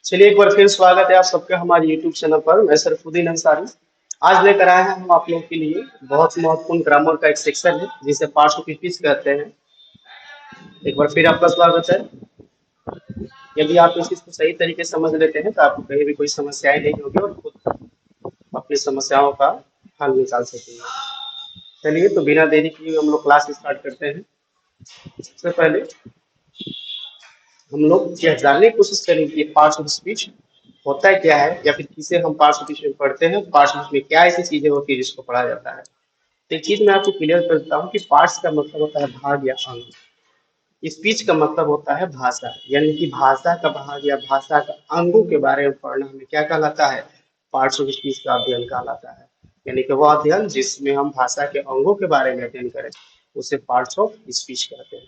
चलिए एक बार फिर स्वागत है आप सबका हमारे YouTube चैनल पर। मैं सरफुद्दीन अंसारी आज लेकर आए हैं हम आप लोगों के लिए बहुत महत्वपूर्ण ग्रामर का एक सेक्शन है जिसे पार्ट्स ऑफ स्पीच कहते हैं। एक बार फिर आपका स्वागत है। यदि आप इस चीज को सही तरीके से समझ लेते हैं तो आपको कहीं भी कोई समस्याएं नहीं होगी और खुद अपनी समस्याओं का हल निकाल सकेंगे। चलिए तो बिना देरी किए हम लोग क्लास स्टार्ट करते हैं। सबसे पहले हम लोग यह जानने की कोशिश करेंगे कि पार्ट्स ऑफ स्पीच होता है क्या है या फिर किसे हम पार्ट्स ऑफ स्पीच में पढ़ते हैं। पार्ट्स ऑफ स्पीच में क्या ऐसी चीजें होती है जिसको पढ़ा जाता है। तो एक चीज मैं आपको क्लियर करता हूँ कि पार्ट्स का मतलब होता है भाग या अंग। स्पीच का मतलब होता है भाषा, यानी कि भाषा का भाग या भाषा का अंगों के बारे में पढ़ना हमें क्या कहलाता है, पार्ट्स ऑफ स्पीच का अध्ययन कहलाता है। यानी कि वह अध्ययन जिसमें हम भाषा के अंगों के बारे में अध्ययन करें उसे पार्ट्स ऑफ स्पीच कहते हैं।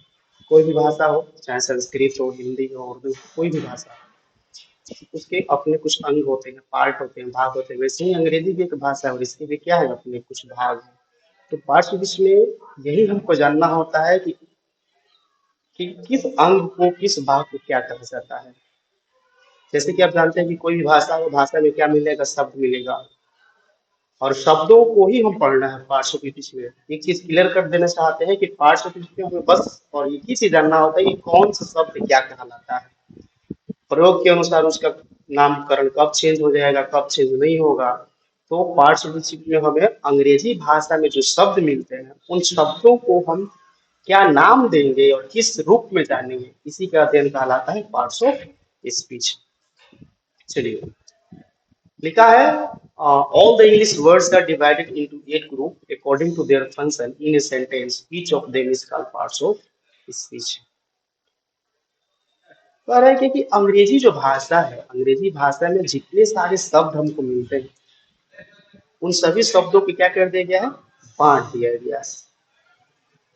कोई भी भाषा हो, चाहे संस्कृत हो, हिंदी हो, उर्दू हो, कोई भी भाषा हो, उसके अपने कुछ अंग होते हैं, पार्ट होते हैं, भाग होते हैं। वैसे ही अंग्रेजी भी एक भाषा है और इसके भी क्या है, अपने कुछ भाग हैं। तो पार्ट्स ऑफ स्पीच में यही हमको जानना होता है कि किस अंग को, किस भाग को क्या कहा जाता है। जैसे कि आप जानते हैं कि कोई भी भाषा हो, भाषा में क्या मिलेगा, शब्द मिलेगा और शब्दों को ही हम पढ़ना है पार्ट्स ऑफ स्पीच में। एक चीज क्लियर कर देना चाहते हैं कि पार्ट्स ऑफ स्पीच में हमें बस और एक ही चीज जानना होता है कि कौन सा शब्द क्या कहलाता है। प्रयोग के अनुसार उसका नामकरण कब चेंज हो जाएगा, कब चेंज नहीं होगा। तो पार्ट्स ऑफ स्पीच में हमें अंग्रेजी भाषा में जो शब्द मिलते हैं उन शब्दों को हम क्या नाम देंगे और किस रूप में जानेंगे, इसी का अध्ययन कहलाता है पार्ट्स ऑफ स्पीच। चलिए लिखा है, all the English words are divided into 8 group according to their function in a sentence, each of them is called parts of speech. कह रहा है कि अंग्रेजी जो भाषा है, अंग्रेजी भाषा में जितने सारे शब्द हमको मिलते हैं उन सभी शब्दों को क्या कर दिया गया है, बांट दिया गया है।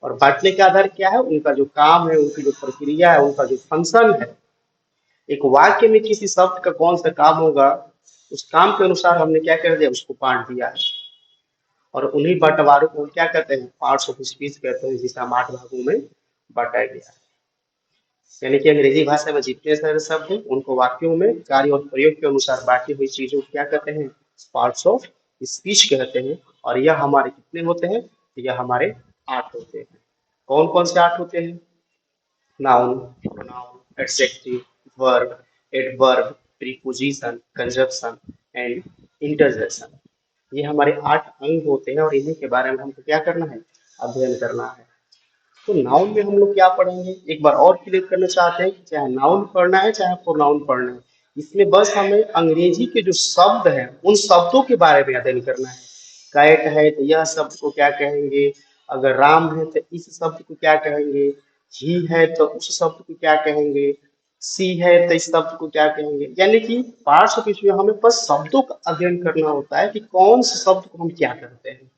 और बांटने के आधार क्या है, उनका जो काम है, उनकी जो प्रक्रिया है, उनका जो फंक्शन है। एक वाक्य में किसी शब्द का कौन सा काम होगा, उस काम के अनुसार हमने क्या कर दिया, उसको बांट दिया है। और उन्हीं बंटवारों को हम क्या कहते हैं, पार्ट्स ऑफ स्पीच कहते हैं, जिसे हम 8 भागों में बांटा गया है। यानी कि अंग्रेजी भाषा में जितने सारे शब्द हैं उनको वाक्यों में कार्य और प्रयोग के अनुसार बांटी हुई चीजों को क्या कहते हैं, पार्ट्स ऑफ स्पीच कहते हैं। और यह हमारे कितने होते हैं, यह हमारे 8 होते हैं। कौन कौन से 8 होते हैं, noun, pronoun, adjective, verb, adverb, preposition, conjunction and interjection. ये हमारे 8 अंग होते हैं और इन्हीं के बारे में हमको क्या करना है, अध्ययन करना है। तो नाउन में हम लोग क्या पढ़ेंगे, एक बार और क्लियर करना चाहते हैं कि चाहे नाउन पढ़ना है चाहे प्रोनाउन पढ़ना है, इसमें बस हमें अंग्रेजी के जो शब्द हैं उन शब्दों के बारे में अध्ययन करना है। कैट है तो यह शब्द को क्या कहेंगे, अगर राम है तो इस शब्द को क्या कहेंगे, ही है तो उस शब्द को क्या कहेंगे, सी है तो इस शब्द को क्या कहेंगे। यानी कि पार्ट्स ऑफ स्पीच में हमें बस शब्दों का अध्ययन करना होता है कि कौन से शब्द को हम क्या करते हैं,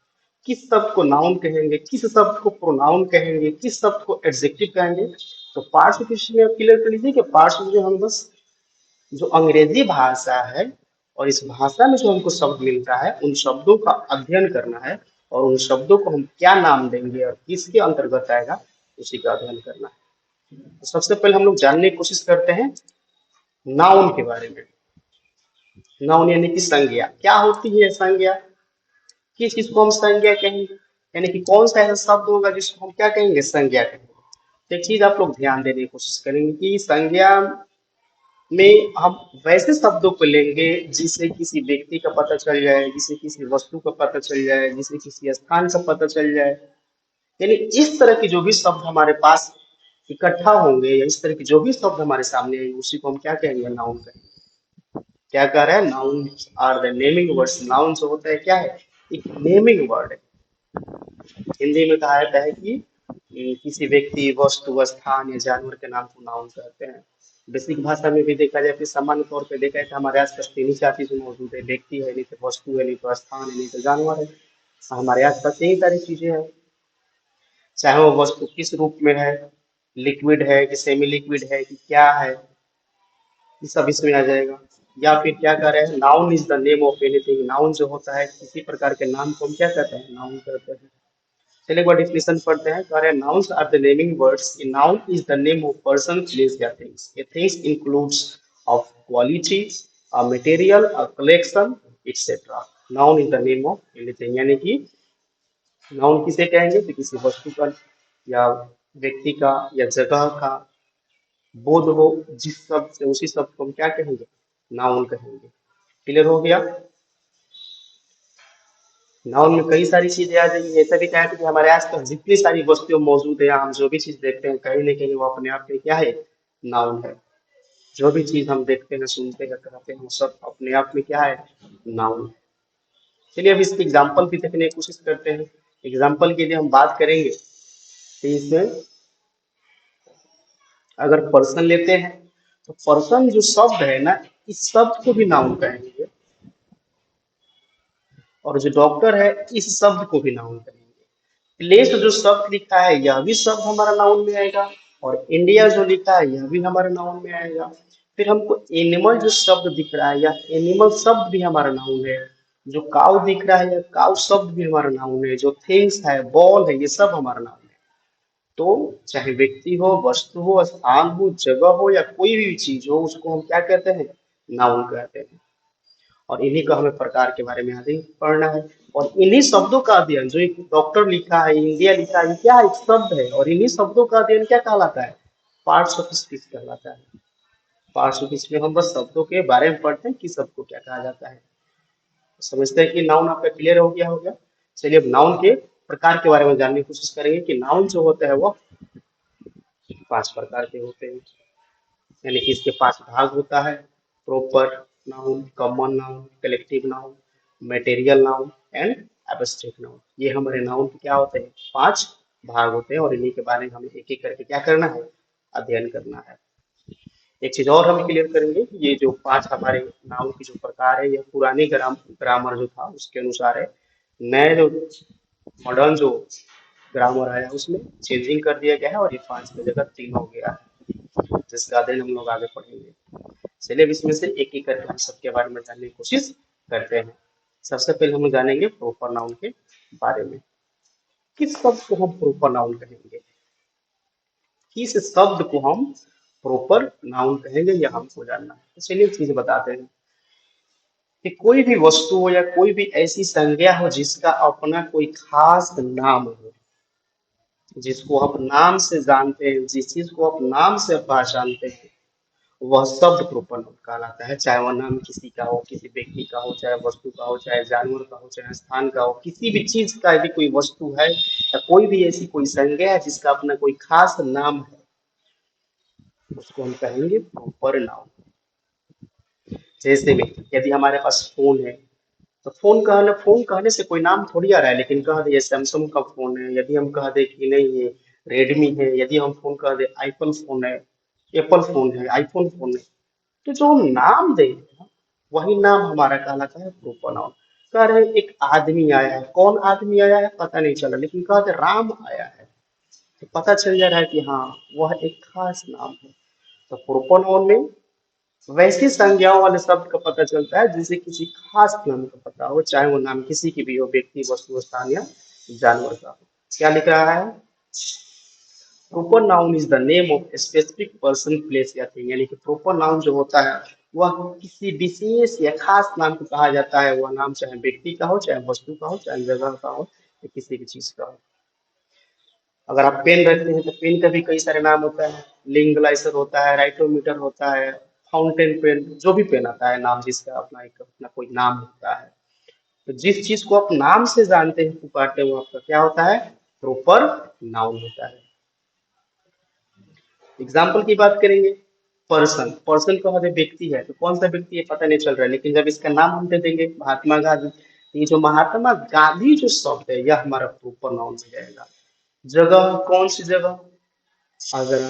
किस शब्द को नाउन कहेंगे, किस शब्द को प्रोनाउन कहेंगे, किस शब्द को एडजेक्टिव कहेंगे। तो पार्ट्स ऑफ स्पीच में आप क्लियर कर लीजिए कि पार्ट्स में जो हम बस जो अंग्रेजी भाषा है और इस भाषा में जो हमको शब्द मिलता है उन शब्दों का अध्ययन करना है और उन शब्दों को हम क्या नाम देंगे और किसके अंतर्गत आएगा उसी का अध्ययन करना है। तो सबसे पहले हम लोग जानने की कोशिश करते हैं नाउन के बारे में। नाउन यानी कि संज्ञा। क्या होती है संज्ञा, किस चीज को हम संज्ञा कहेंगे, यानी कि कौन सा ऐसा शब्द होगा जिसको हम क्या कहेंगे, संज्ञा कहेंगे। तो एक चीज आप लोग ध्यान देने की कोशिश करेंगे कि संज्ञा में हम वैसे शब्दों को लेंगे जिससे किसी व्यक्ति का पता चल जाए, जिसे किसी वस्तु का पता चल जाए, जिसे किसी स्थान का पता चल जाए। यानी इस तरह के जो भी शब्द हमारे पास इकट्ठा होंगे या इस तरह के जो भी शब्द हमारे सामने आएंगे उसी को हम क्या कहेंगे, नाउन कहेंगे। क्या कह रहा है, noun are the naming words. Noun जो होता है क्या है, एक नेमिंग वर्ड है। हिंदी में कहा जाता है कि किसी व्यक्ति, वस्तु, स्थान या जानवर के नाम को नाउन कहते हैं। बेसिक भाषा में भी देखा जाए, फिर सामान्य तौर पे देखा जाए तो हमारे आसपास 3 ही 4 चीजें मौजूद है, व्यक्ति है, नहीं तो वस्तु है, नहीं तो स्थान है, नहीं तो जानवर है। हमारे आसपास यही सारी चीजें हैं। चाहे वो वस्तु किस रूप में है, लिक्विड है कि सेमी लिक्विड है कि क्या है, ये सब इसमें आ जाएगा। या फिर क्या कर रहे हैं, noun is the name of anything. Noun जो होता है किसी प्रकार के नाम को हम क्या कहते हैं, नाउन कहते हैं। चलिए एक बार डिफिनेशन पढ़ते हैं। कह रहे हैं nouns are the naming words. A noun is the name of person, place या things. A things includes of quality, a material, a collection, etc. Noun is the name of anything. यानी कि noun किसे कहेंगे? तो किसी वस्तु का या व्यक्ति का या जगह का बोध हो जिस शब्द से, उसी शब्द को हम क्या कहेंगे? नाउन कहेंगे। क्लियर हो गया? नाउन में कई सारी चीजें आ जाएंगी। ऐसा भी कहा कि हमारे आसपास जितनी सारी वस्तुएं मौजूद है, हम जो भी चीज देखते हैं कहीं ना कहीं वो अपने आप में क्या है? नाउन है। जो भी चीज हम देखते हैं, सुनते हैं, कहते हैं, वो सब अपने आप में क्या है? नाउन है। चलिए अब इसकी एग्जाम्पल भी देखने की कोशिश करते हैं। एग्जाम्पल के लिए हम बात करेंगे तो इसमें अगर पर्सन लेते हैं तो पर्सन जो शब्द है ना, इस शब्द को भी नाउन कहेंगे। और जो डॉक्टर है, इस शब्द को भी नाउन कहेंगे। प्लेस जो शब्द लिखा है, यह भी शब्द हमारा नाउन में आएगा। और इंडिया जो लिखा है, यह भी हमारे नाउन में आएगा। फिर हमको एनिमल जो शब्द दिख रहा है, यह एनिमल शब्द भी हमारा नाउन है। जो काउ दिख रहा है, यह काउ शब्द भी हमारा नाउन है। जो थिंग्स है, बॉल है, ये सब हमारा नाउन है। तो चाहे व्यक्ति हो, वस्तु हो, स्थान हो, जगह हो, या कोई भी चीज हो, उसको हम क्या कहते हैं? नाउन कहते हैं। और इन्हीं का हमें प्रकार के बारे में आगे पढ़ना है। और इन्हीं शब्दों का अध्ययन, जो एक डॉक्टर लिखा है, इंडिया लिखा है, ये क्या एक शब्द है। और इन्हीं शब्दों का अध्ययन क्या कहलाता है? पार्ट्स ऑफ स्पीच कहलाता है। पार्ट्स ऑफ स्पीच में हम बस शब्दों के बारे में पढ़ते हैं कि सबको क्या कहा जाता है। समझते हैं कि नाउन आपका क्लियर हो गया होगा। चलिए अब नाउन के प्रकार के बारे में जानने की कोशिश करेंगे कि नाउन जो होता है वो 5 प्रकार के होते हैं। यानी कि इसके 5 भाग होता है। Proper noun, common noun, collective noun, material noun and abstract noun. ये हमारे नाउन के क्या होते हैं? 5 भाग होते हैं। और इन्हीं के बारे में हमें एक एक करके क्या करना है? अध्ययन करना है। एक चीज और हम क्लियर करेंगे कि ये जो 5 हमारे नाउन की जो प्रकार है, यह पुराने ग्रामर जो था उसके अनुसार है। नए जो मॉडर्न जो ग्रामर आया उसमें चेंजिंग कर दिया गया है, और ये 5 की जगह 3 हो गया है, जिसका अध्ययन हम लोग आगे पढ़ेंगे। चलिए अब इसमें से एक एक करके हम सबके बारे में जानने की कोशिश करते हैं। सबसे पहले हम जानेंगे प्रोपर नाउन के बारे में। किस शब्द को हम प्रोपर नाउन कहेंगे? किस शब्द को हम प्रॉपर नाउन कहेंगे, यह हमको जानना है। तो चलिए एक चीज बताते हैं कि कोई भी वस्तु हो या कोई भी ऐसी संज्ञा हो जिसका अपना कोई खास नाम हो, जिसको आप नाम से जानते हैं, जिस चीज को आप नाम से पहचानते हैं, वह शब्द प्रोपर नाउन कहलाता है। चाहे वह नाम किसी का हो, किसी व्यक्ति का हो, चाहे वस्तु का हो, चाहे जानवर का हो, चाहे स्थान का हो, किसी भी चीज का यदि कोई वस्तु है या कोई भी ऐसी कोई संज्ञा है जिसका अपना कोई खास नाम है, उसको हम कहेंगे प्रॉपर नाउन। जैसे में यदि हमारे पास फोन है, तो फोन कहने से कोई नाम थोड़ी आ रहा है। लेकिन कह दे ये सैमसंग का फोन है, यदि हम कह दे कि नहीं ये रेडमी है, यदि हम फोन कह दे आईफोन फोन है, एप्पल फोन है, आईफोन फोन है, तो जो हम नाम देंगे वही नाम हमारा कहलाता है प्रॉपर नाउन। कह रहे एक आदमी आया है, कौन आदमी आया है पता नहीं चला, लेकिन कह दे राम आया है, तो पता चल जा रहा है कि हाँ वह एक खास नाम है। तो प्रॉपर नाउन में वैसी संज्ञाओं वाले शब्द का पता चलता है जिसे किसी खास नाम का पता हो, चाहे वो नाम किसी की भी हो, व्यक्ति, वस्तु, स्थान या जानवर का हो। क्या लिख रहा है? Proper noun is the name of specific person, place या थिंग। यानी कि प्रोपर नाउन जो होता है वह किसी विशेष या खास नाम को कहा जाता है। वह नाम चाहे व्यक्ति का हो, चाहे वस्तु का हो, चाहे जगह का हो, या किसी भी चीज का हो। अगर आप पेन रखते हैं तो पेन का भी कई सारे नाम होता है। लिंक ग्लाइसर होता है, राइटोमीटर होता है, फाउंटेन पेन, जो भी पेन आता है नाम जिसका अपना एक अपना कोई नाम होता है। तो जिस चीज को आप नाम से जानते हैं, पुकारते हैं, वो आपका क्या होता है? प्रॉपर नाउन होता है। एग्जाम्पल की बात करेंगे। पर्सन, पर्सन का मतलब व्यक्ति है, तो कौन सा व्यक्ति है पता नहीं चल रहा है, लेकिन जब इसका नाम हम दे देंगे महात्मा गांधी, तो ये जो महात्मा गांधी जो शब्द है यह हमारा प्रॉपर नाउन में जाएगा। जगह, कौन सी जगह? आगरा।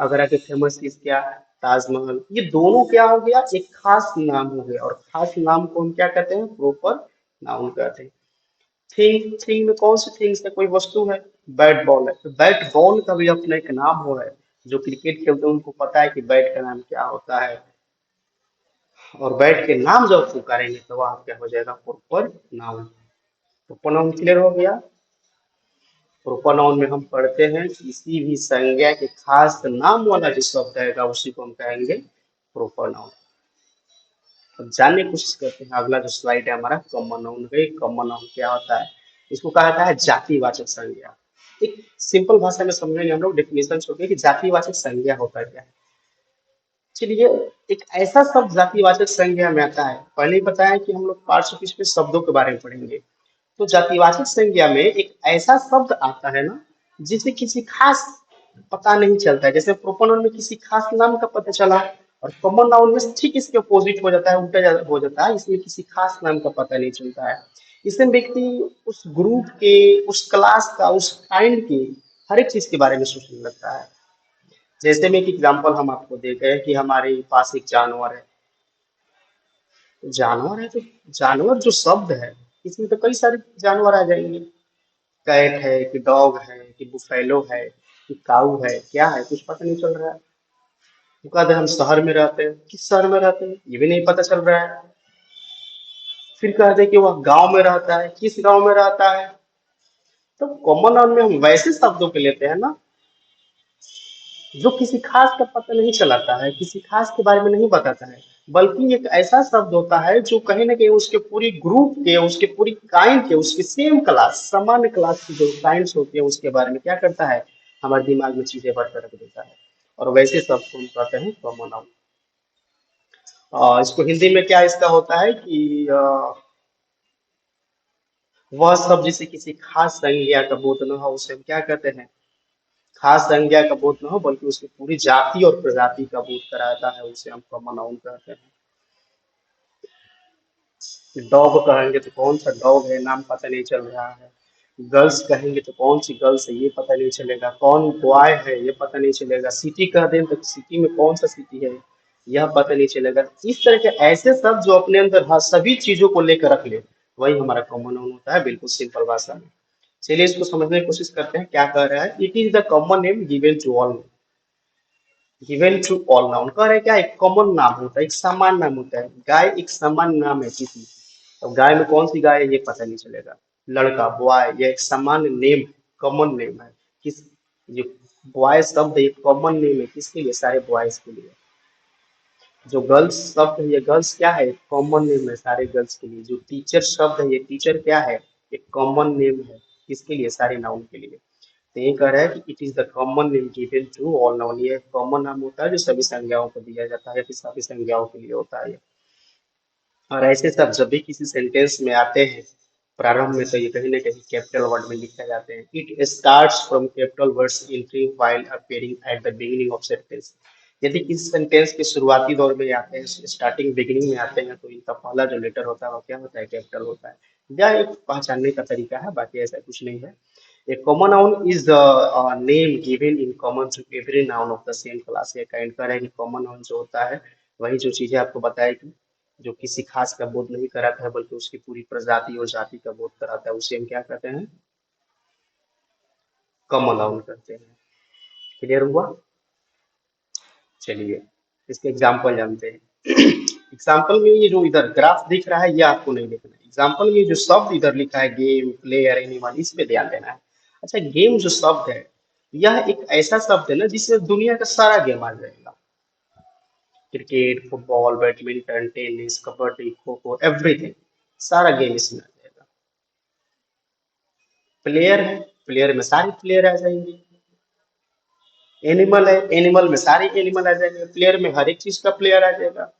आगरा के फेमस चीज क्या? ताजमहल। ये दोनों क्या हो गया? एक खास नाम हो गया। और खास नाम को हम क्या कहते हैं? प्रॉपर नाउन कहते हैं। थिंग, थिंग में कौन सी थिंग्स है? कोई वस्तु है, बैट बॉल है, तो बैट बॉल का भी अपना एक नाम हो है। जो क्रिकेट खेलते हैं उनको पता है कि बैट का नाम क्या होता है। और बैट के नाम जब पुकारेंगे तो वह क्या हो जाएगा? Proper noun. Proper noun clear हो गया। प्रोपानॉन में हम पढ़ते हैं किसी भी संज्ञा के खास नाम वाला जो शब्द आएगा उसी को हम कहेंगे प्रोपानॉन। अब जानने की कोशिश करते हैं, अगला जो स्लाइड है हमारा कॉमन नाउन का। कॉमन नाउन क्या होता है? इसको कहा जाता है जातिवाचक संज्ञा। एक सिंपल भाषा में समझेंगे हम लोग, डेफिनेशन छोड़िए कि जातिवाचक संज्ञा होता है क्या। चलिए, एक ऐसा शब्द जातिवाचक संज्ञा में आता है, पहले ही बताया कि हम लोग पार्ट्स ऑफ स्पीच में शब्दों के बारे में पढ़ेंगे। तो जातिवाचक संज्ञा में एक ऐसा शब्द आता है ना जिसे किसी खास पता नहीं चलता है। जैसे प्रोपोनॉन में किसी खास नाम का पता चला, और कॉमन नाउन में ठीक इसके अपोजिट हो जाता है, उल्टा हो जाता है। इसमें किसी खास नाम का पता नहीं चलता है। इसमें व्यक्ति उस ग्रुप के, उस क्लास का, उस काइंड के हर एक चीज के बारे में सोचने लगता है। जैसे में एक एग्जाम्पल हम आपको दे गए कि हमारे पास एक जानवर है। जानवर है तो जानवर जो शब्द है, इसमें तो कई सारे जानवर आ जाएंगे। कैट है कि डॉग है कि बुफेलो है कि काऊ है, क्या है कुछ पता नहीं चल रहा है। वो कहते हैं हम शहर में रहते हैं, किस शहर में रहते हैं ये भी नहीं पता चल रहा है। फिर कहते हैं कि वह गांव में रहता है, किस गांव में रहता है। तो कॉमन नाउन में हम वैसे शब्दों के लेते हैं ना जो किसी खास का पता नहीं चलाता है, किसी खास के बारे में नहीं बताता है, बल्कि एक ऐसा शब्द होता है जो कहीं ना कहीं उसके पूरी ग्रुप के, उसके पूरी काइंड के, उसके सेम क्लास, सामान्य क्लास की जो काइंड्स होती है उसके बारे में क्या करता है, हमारे दिमाग में चीजें भर कर रख देता है। और वैसे शब्द को हम कहते हैं कॉमन नाउन। इसको हिंदी में क्या इसका होता है कि वह शब्द जिसे किसी खास संज्ञा का बोध न हो उसे हम क्या कहते हैं, खास संज्ञा का बोध न हो बल्कि उसकी पूरी जाति और प्रजाति का बोध कराता है, उसे हम कॉमन नाउन कहते हैं। डॉग कहेंगे तो कौन सा डॉग है नाम पता नहीं चल रहा है। गर्ल्स कहेंगे तो कौन सी गर्ल्स है ये पता नहीं चलेगा। कौन बॉय है ये पता नहीं चलेगा। सिटी कह दें तो सिटी में कौन सा सिटी है यह पता नहीं चलेगा। इस तरह के ऐसे शब्द जो अपने अंदर हर सभी चीजों को लेकर रख ले, वही हमारा कॉमन नाउन होता है, बिल्कुल सिंपल भाषा में। चलिए इसको समझने की कोशिश करते हैं क्या कह रहा है। It is the common name given to all, given to all noun कह रहे हैं क्या, एक कॉमन नाम होता है, एक सामान्य नाम होता है। गाय एक सामान्य नाम है किसी, अब गाय में कौन सी गाय है ये पता नहीं चलेगा। लड़का बॉय ये एक सामान्य नेम, कॉमन नेम है। किस, जो बॉय शब्द है ये कॉमन नेम है किसके लिए, सारे बॉयज के लिए। जो गर्ल्स शब्द है ये गर्ल्स क्या है, कॉमन नेम है सारे गर्ल्स के लिए। जो टीचर शब्द है ये टीचर क्या है, एक कॉमन नेम है किसके लिए, सारे नाउन के लिए। तो ये कह रहा है कि it is the common name given to all noun, ये कॉमन नाम होता है जो सभी संज्ञाओं को दिया जाता है, कि सभी संज्ञाओं के लिए होता है ये। और ऐसे सब जब भी किसी सेंटेंस में आते हैं प्रारंभ में, तो ये कहीं ना कहीं कैपिटल वर्ड में लिखे जाते हैं। It starts from capital words entering while appearing at the beginning of sentence. यदि किसी सेंटेंस के शुरुआती दौर में आते हैं, स्टार्टिंग बिगिनिंग में आते हैं, तो इनका पहला जो लेटर होता है वो क्या होता है, कैपिटल होता है। यह एक पहचानने का तरीका है, बाकी ऐसा कुछ नहीं है। A common noun is the name given in common to every noun of the same class। ये काइंड का है कि कॉमन नाउन जो होता है वही जो चीजें आपको बताएगी जो किसी खास का बोध नहीं कराता है बल्कि उसकी पूरी प्रजाति और जाति का बोध कराता है, उसे हम क्या कहते हैं, कॉमन नाउन कहते हैं। क्लियर हुआ? चलिए इसके एग्जाम्पल जानते हैं। एग्जाम्पल में ये जो इधर ग्राफ दिख रहा है ये आपको नहीं देखना है। एग्जाम्पल में जो शब्द इधर लिखा है गेम, प्लेयर, एनिमल, इस पे ध्यान देना है। अच्छा, गेम जो शब्द है यह एक ऐसा शब्द है ना जिसमें दुनिया का सारा गेम आ जाएगा। Cricket, football, badminton, tennis, kabaddi, kho kho, everything, सारा गेम इसमें आ जाएगा। प्लेयर है, प्लेयर में सारे प्लेयर आ जाएंगे। एनिमल है, एनिमल में सारे एनिमल आ जाएंगे। प्लेयर में हर एक चीज का प्लेयर आ जाएगा।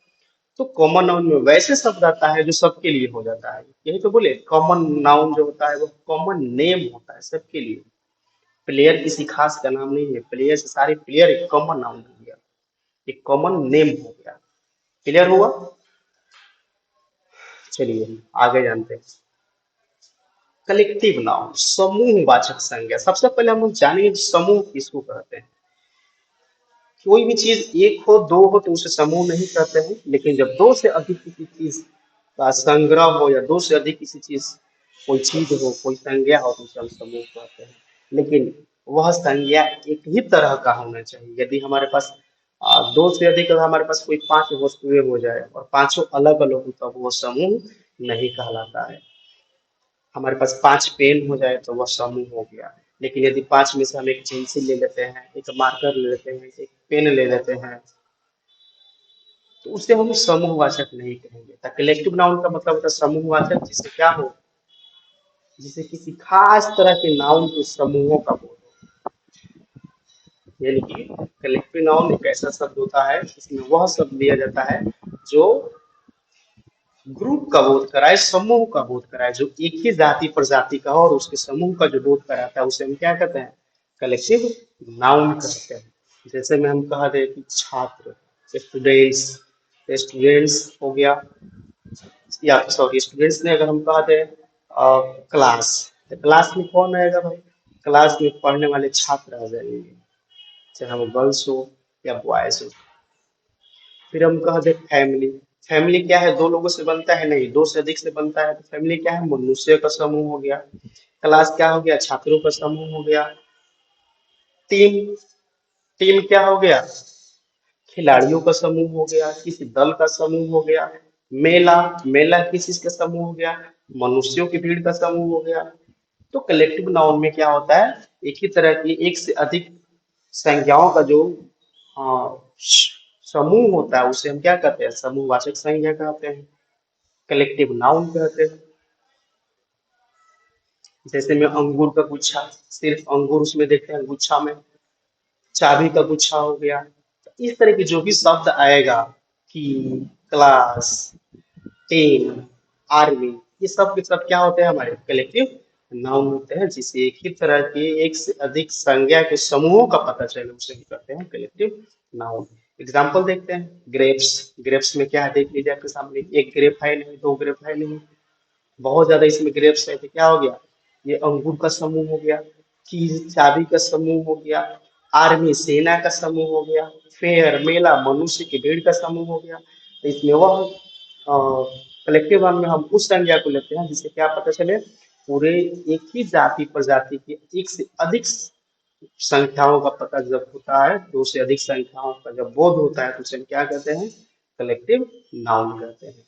तो कॉमन नाउन में वैसे शब्द आता है जो सबके लिए हो जाता है। यही तो बोले कॉमन नाउन जो होता है वो कॉमन नेम होता है सबके लिए। प्लेयर किसी खास का नाम नहीं है, प्लेयर से सारे प्लेयर एक कॉमन नाउन हो गया, एक कॉमन नेम हो गया। क्लियर हुआ? चलिए आगे जानते हैं। कलेक्टिव नाउन, समूहवाचक संज्ञा। सबसे पहले हम लोग जानेंगे कि समूह किसको कहते हैं। कोई भी चीज एक हो, दो हो तो उसे समूह नहीं कहते हैं, लेकिन जब दो से अधिक किसी चीज का संग्रह हो या दो से अधिक किसी चीज, कोई चीज हो, कोई संज्ञा हो तो उसे हम समूह कहते हैं। लेकिन वह संज्ञा एक ही तरह का होना चाहिए। यदि हमारे पास दो से अधिक, अगर हमारे पास कोई पांच वस्तुएं हो जाए और पांचों अलग अलग हो तब वो समूह नहीं कहलाता है। हमारे पास पांच पेन हो जाए तो वह समूह हो गया। लेकिन यदि पांच में से हम एक पेंसिल ले लेते हैं, एक मार्कर ले लेते हैं, एक पेन ले लेते हैं, तो उसे हम समूहवाचक नहीं कहेंगे। द कलेक्टिव नाउन का मतलब होता है समूहवाचक, जिसे क्या हो, जिसे किसी खास तरह के नाउन के समूहों का बोध हो। यानी कि कलेक्टिव नाउन एक ऐसा शब्द होता है जिसमें वह शब्द लिया जाता है जो ग्रुप का बोध कराए, समूह का बोध कराए, जो एक ही जाति प्रजाति का हो और उसके समूह का जो बोध कराता है उसे हम क्या कहते हैं, कलेक्टिव नाउन कहते हैं। जैसे में हम कह दे कि छात्र, स्टूडेंट्स, स्टूडेंट्स हो गया, या सॉरी स्टूडेंट्स ने अगर हम कह दे क्लास, तो क्लास में कौन आएगा भाई, क्लास में पढ़ने वाले छात्र आ जाएंगे, चाहे वो गर्ल्स हो या बॉयज हो। फिर हम कह दे फैमिली, फैमिली क्या है, दो लोगों से बनता है नहीं, दो से अधिक से बनता है, तो फैमिली क्या है, मनुष्य का समूह हो गया। क्लास क्या हो गया, छात्रों का समूह हो गया। टीम, टीम क्या हो गया, खिलाड़ियों का समूह हो गया, किसी दल का समूह हो गया। मेला, मेला किस चीज का समूह हो गया, मनुष्यों की भीड़ का समूह हो गया। तो कलेक्टिव नाउन में क्या होता है, एक ही तरह की एक से अधिक संज्ञाओं का जो समूह होता है उसे हम क्या कहते हैं, समूहवाचक संज्ञा कहते हैं, कलेक्टिव नाउन कहते हैं। जैसे में अंगूर का गुच्छा, सिर्फ अंगूर उसमें देखते हैं गुच्छा में, चाबी का गुच्छा हो गया। तो इस तरह के जो भी शब्द आएगा, की, क्लास, टीम, आर्मी, ये सब के सब क्या होते हैं, हमारे कलेक्टिव नाउन होते हैं, जिसे एक ही तरह के एक से अधिक संज्ञा के समूहों का पता चले उसे हम कहते हैं कलेक्टिव नाउन। एग्जाम्पल देखते हैं, ग्रेप्स, ग्रेप्स में क्या है देख लीजिए आपके सामने, एक ग्रेप है नहीं, दो ग्रेप है नहीं, बहुत ज्यादा इसमें ग्रेप्स है, तो क्या हो गया, ये अंगूर का समूह हो गया, की चाबी का समूह हो गया, आर्मी सेना का समूह हो गया, फेयर मेला मनुष्य की भीड़ का समूह हो गया। तो इसमें वह कलेक्टिव नाउन में हम उस संज्ञा को लेते हैं जिससे क्या पता चले, पूरे एक ही जाति प्रजाति के एक से अधिक संख्याओं का पता जब होता है, दो से अधिक संख्याओं का जब बोध होता है तो उसे हम क्या कहते हैं, कलेक्टिव नाउन कहते हैं।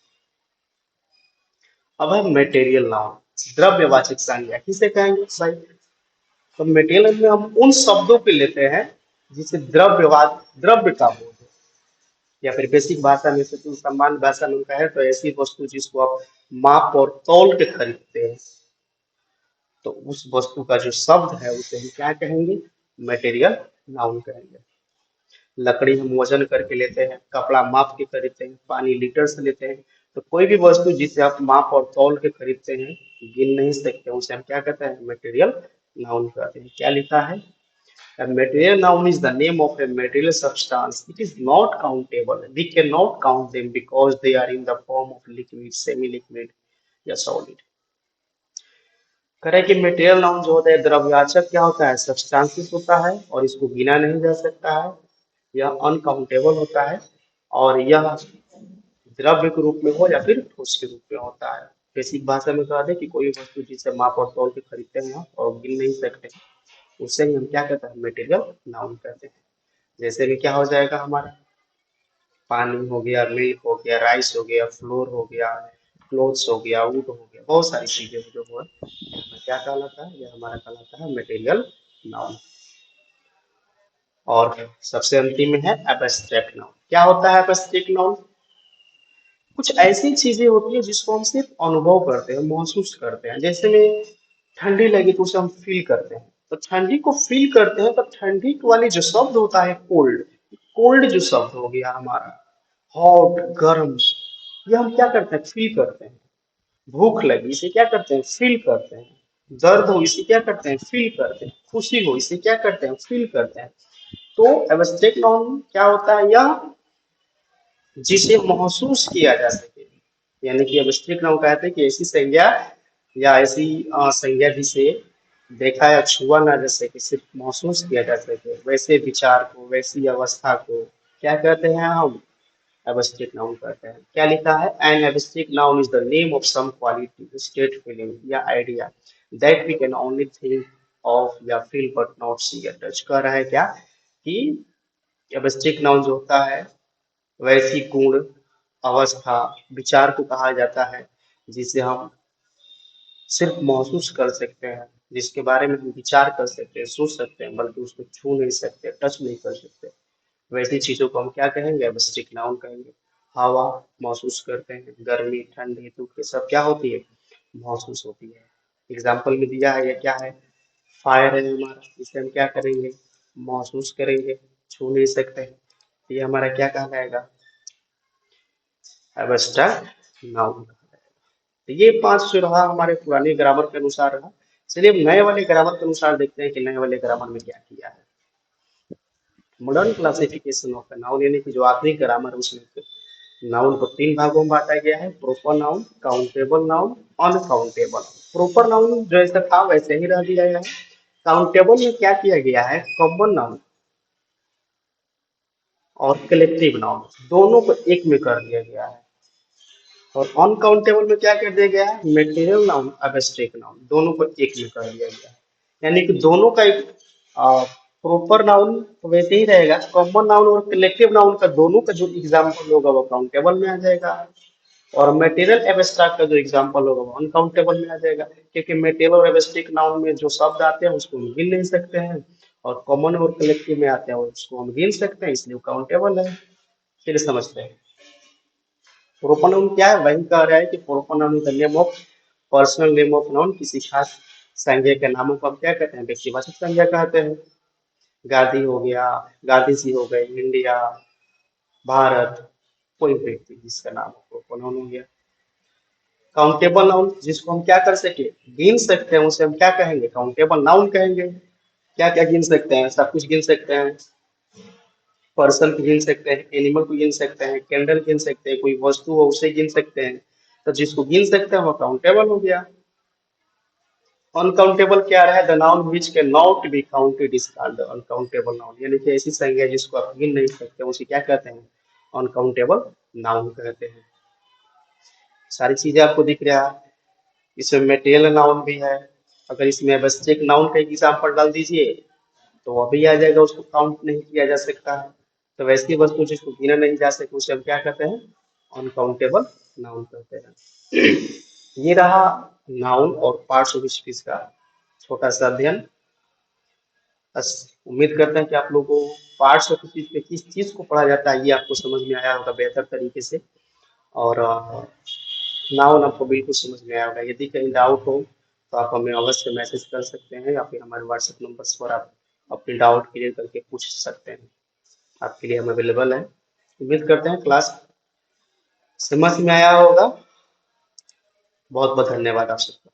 अब है मेटेरियल नाउन, द्रव्यवाचक संज्ञा किसे कहेंगे भाई, तो मेटेरियल में हम उन शब्दों को लेते हैं जिसे द्रव्यवाद, द्रव्य का बोध है, या फिर बेसिक भाषा में से तो सामान्य भाषा में कहे तो ऐसी वस्तु जिसको आप माप और तौल के खरीदते हैं, तो उस वस्तु का जो शब्द है उसे हम क्या कहेंगे, मटेरियल नाउन कहेंगे। लकड़ी हम वजन करके लेते हैं, कपड़ा माप के खरीदते हैं, पानी लीटर से लेते हैं। तो कोई भी वस्तु जिसे आप माप और तौल के खरीदते हैं, गिन नहीं सकते, उसे हम क्या कहते हैं, मटेरियल नाउन कहते हैं। क्या लिखा है, a material noun is the name of a material substance. It is not countable. We cannot count them because they are in the form of liquid, semi-liquid या solid. करें कि मेटेरियल नाउन जो होता है द्रव्यवाचक क्या होता है, सब्सटेंसेस होता है और इसको गिना नहीं जा सकता है, यह अनकाउंटेबल होता है, और यह द्रव्य के रूप में हो या फिर ठोस के रूप में होता है। बेसिक भाषा में कह दे कि कोई वस्तु जिसे माप और तौल के खरीदते हैं और गिन नहीं सकते, उससे ही हम क्या कहते हैं, मेटेरियल नाउन कहते हैं। जैसे कि क्या हो जाएगा हमारा, पानी हो गया, मिल्क हो गया, राइस हो गया, फ्लोर हो गया, क्लोथ्स हो गया, वुड हो गया, बहुत सारी चीजें जो है क्या कहलाता है, यह हमारा कहलाता है मटेरियल नाउन। और सबसे अंतिम में है एब्स्ट्रैक्ट नाउन। क्या होता है एब्स्ट्रैक्ट नाउन, कुछ ऐसी चीजें होती है जिसको हम सिर्फ अनुभव करते हैं, महसूस करते हैं। जैसे में ठंडी लगी तो उसे हम फील करते हैं, तो ठंडी को फील करते हैं, तो ठंडी वाली जो शब्द होता है कोल्ड, कोल्ड जो शब्द हो गया हमारा, हॉट गर्म, ये हम क्या करते हैं, फील करते हैं। भूख लगी इसे क्या करते हैं, फील करते हैं। दर्द हो इसे क्या करते हैं, फील करते हैं। खुशी हो इसे क्या करते हैं, फील करते हैं। तो एब्स्ट्रैक्ट नाउन क्या होता है, यह जिसे महसूस किया जा सके, यानी कि एब्स्ट्रैक्ट नाउन कहते हैं कि ऐसी संज्ञा या ऐसी संज्ञा जिसे देखा या छुआ ना जा सके, सिर्फ महसूस किया जा सके, वैसे विचार को, वैसी अवस्था को क्या कहते हैं हम, एब्स्ट्रैक्ट नाउन कहते हैं। क्या लिखा है, an abstract noun is the name of some quality, state, feeling या idea that we can only think of या फील बट नॉट सी या टच। कह रहा है क्या कि एब्स्ट्रैक्ट नाउन जो होता है वैसी गुण, अवस्था, विचार को कहा जाता है जिसे हम सिर्फ महसूस कर सकते हैं, जिसके बारे में हम विचार कर सकते हैं, सोच सकते हैं, बल्कि उसको छू नहीं सकते, टच नहीं कर सकते, वैसी चीजों को हम क्या कहेंगे? एब्स्ट्रैक्ट नाउन कहेंगे। हवा महसूस करते हैं, गर्मी, ठंडी, धूप, ये सब क्या होती है? महसूस होती है। एग्जाम्पल में दिया है, ये क्या है? फायर है हमारा, इसे हम क्या करेंगे? महसूस करेंगे, छू नहीं सकते, ये हमारा क्या कहलाएगा? Abstract noun. तो ये 5 जो रहा हमारे पुराने ग्रामर के अनुसार रहा। चलिए अब नए वाले ग्रामर के अनुसार देखते हैं कि नए वाले ग्रामर में क्या किया है। मॉडर्न क्लासिफिकेशन ऑफ नाउन, यानी कि जो आधुनिक ग्रामर है उसमें नाउन को 3 भागों में बांटा गया है: proper noun, countable noun, uncountable. Proper noun जैसा था वैसे ही रह दिया गया है। काउंटेबल में क्या किया गया है? कॉमन नाउन और कलेक्टिव नाउन दोनों को एक में कर दिया गया है। और अनकाउंटेबल में क्या कर दिया गया है? मेटेरियल नाउन, एब्स्ट्रैक्ट नाउन दोनों को एक में कर दिया गया है। यानी कि दोनों का एक प्रॉपर नाउन तो वैसे ही रहेगा, कॉमन नाउन और कलेक्टिव नाउन का दोनों का जो एग्जाम्पल होगा वो काउंटेबल में आ जाएगा, और मटेरियल एब्स्ट्रैक्ट का जो एग्जांपल होगा वो अनकाउंटेबल में आ जाएगा, क्योंकि मटेरियल और एब्स्ट्रैक्ट नाउन में जो शब्द आते हैं उसको हम गिन नहीं सकते हैं, और कॉमन और कलेक्टिव में आते हैं उसको हम गिन सकते हैं, इसलिए काउंटेबल है। फिर समझते हैं प्रोपर नाउन क्या है। वही कह रहा है कि proper noun is the name of personal name of noun, किसी खास संज्ञा के नामों को हम क्या कहते हैं? व्यक्तिवाचक संज्ञा कहते हैं। गांधी हो गया, गांधी जी हो गए, इंडिया, भारत, कोई व्यक्ति जिसका नाम प्रोपर नाउन हो गया। काउंटेबल नाउन जिसको हम क्या कर सके? गिन सकते हैं, उसे हम क्या कहेंगे? काउंटेबल नाउन कहेंगे। क्या क्या गिन सकते हैं? सब कुछ गिन सकते हैं। पर्सन को गिन सकते हैं, एनिमल को गिन सकते हैं, कैंडल गिन सकते हैं, कोई वस्तु हो उसे गिन सकते हैं। तो जिसको गिन सकते हैं वो काउंटेबल हो गया। अनकाउंटेबल क्या रहा है? The noun which can not be counted is called uncountable noun, यानी कि ऐसी संज्ञा जिसको आप गिन नहीं सकते उसे क्या कहते हैं? अनकाउंटेबल नाउन कहते हैं। सारी चीजें आपको दिख रहा है। इसमें मेटेरियल नाउन भी है। अगर इसमें एब्स्ट्रैक्ट नाउन का एग्जाम्पल डाल दीजिए तो वो भी आ जाएगा, उसको काउंट नहीं किया जा सकता है। तो वैसी वस्तु जिसको गिना नहीं जा सके उसे हम क्या कहते हैं? अनकाउंटेबल नाउन कहते हैं। ये रहा नाउन और पार्ट्स ऑफ स्पीच का छोटा सा अध्ययन। बस उम्मीद करते हैं कि आप लोगों को पार्ट्स ऑफ स्पीच में किस चीज को पढ़ा जाता है ये आपको समझ में आया होगा बेहतर तरीके से, और नाउन आपको बिल्कुल समझ में आया होगा। यदि कहीं डाउट हो तो आप हमें अवश्य मैसेज कर सकते हैं, या फिर हमारे व्हाट्सएप नंबर्स पर आप अपने डाउट क्लियर करके पूछ सकते हैं। आपके लिए हम अवेलेबल हैं। उम्मीद करते हैं क्लास समझ में आया होगा। बहुत बहुत धन्यवाद आप सबका।